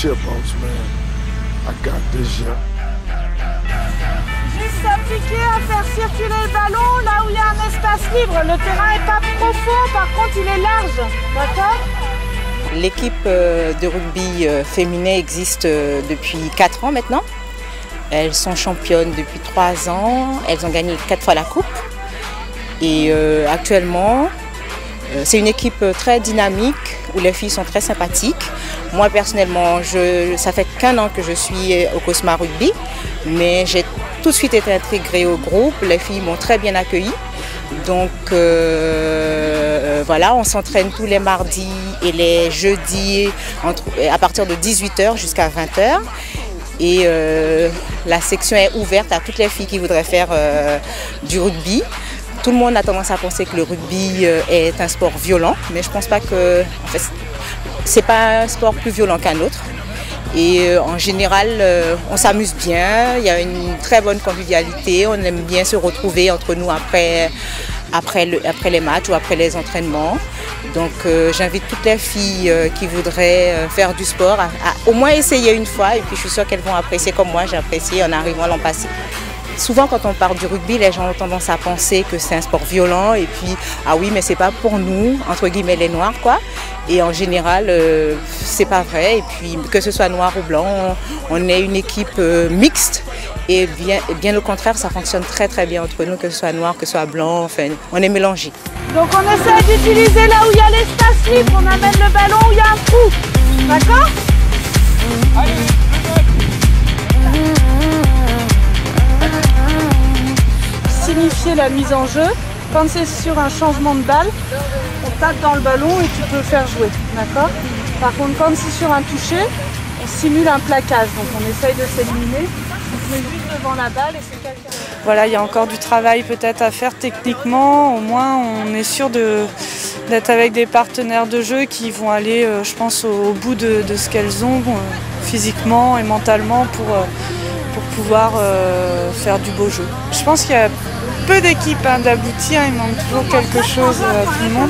chipmunks, man. I got this, yeah. Juste s'appliquer à faire circuler le ballon là où il y a un espace libre. Le terrain n'est pas profond, par contre il est large. D'accord? L'équipe de rugby féminin existe depuis 4 ans maintenant. Elles sont championnes depuis 3 ans. Elles ont gagné 4 fois la coupe. Et actuellement, c'est une équipe très dynamique où les filles sont très sympathiques. Moi personnellement, ça fait qu'1 an que je suis au Cosma Rugby, mais j'ai tout de suite été intégrée au groupe. Les filles m'ont très bien accueillie. Donc voilà, on s'entraîne tous les mardis et les jeudis à partir de 18 h jusqu'à 20 h. Et la section est ouverte à toutes les filles qui voudraient faire du rugby. Tout le monde a tendance à penser que le rugby est un sport violent, mais je ne pense pas que c'est pas un sport plus violent qu'un autre. Et en général, on s'amuse bien, il y a une très bonne convivialité, on aime bien se retrouver entre nous après les matchs ou après les entraînements. Donc j'invite toutes les filles qui voudraient faire du sport à au moins essayer une fois, et puis je suis sûre qu'elles vont apprécier comme moi j'ai apprécié en arrivant l'an passé. Souvent quand on parle du rugby, les gens ont tendance à penser que c'est un sport violent et puis ah oui mais c'est pas pour nous, entre guillemets les noirs quoi. Et en général c'est pas vrai, et puis que ce soit noir ou blanc, on est une équipe mixte et bien au contraire ça fonctionne très très bien entre nous, que ce soit noir, que ce soit blanc, enfin on est mélangés. Donc on essaie d'utiliser là où il y a l'espace libre, on amène le ballon où il y a un trou, d'accord? Signifier la mise en jeu. Quand c'est sur un changement de balle, on tape dans le ballon et tu peux le faire jouer, d'accord? Par contre, quand c'est sur un toucher, on simule un plaquage, donc on essaye de s'éliminer. On se met juste devant la balle et c'est quelqu'un. Voilà, il y a encore du travail peut-être à faire techniquement. Au moins, on est sûr d'être avec des partenaires de jeu qui vont aller, je pense, au bout de ce qu'elles ont physiquement et mentalement pour pouvoir faire du beau jeu. Je pense qu'il y a peu d'équipes d'aboutir, il manque toujours quelque chose à tout le monde.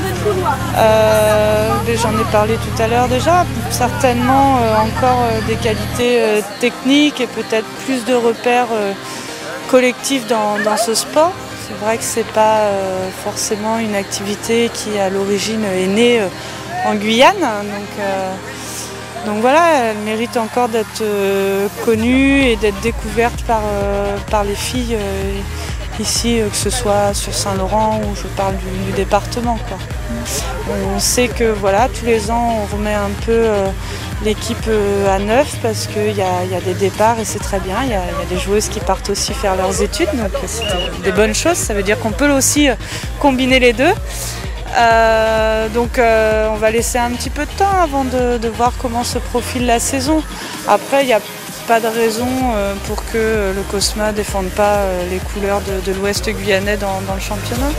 J'en ai parlé tout à l'heure déjà, certainement encore des qualités techniques et peut-être plus de repères collectifs dans ce sport. C'est vrai que c'est pas forcément une activité qui à l'origine est née en Guyane. Donc voilà, elle mérite encore d'être connue et d'être découverte par les filles ici, que ce soit sur Saint-Laurent ou je parle du département, quoi. On sait que voilà, tous les ans on remet un peu l'équipe à neuf parce qu'il y a des départs et c'est très bien. Il y a des joueuses qui partent aussi faire leurs études, donc c'est des bonnes choses. Ça veut dire qu'on peut aussi combiner les deux. On va laisser un petit peu de temps avant de voir comment se profile la saison. Après, il n'y a pas de raison pour que le Cosma ne défende pas les couleurs de l'Ouest guyanais dans le championnat.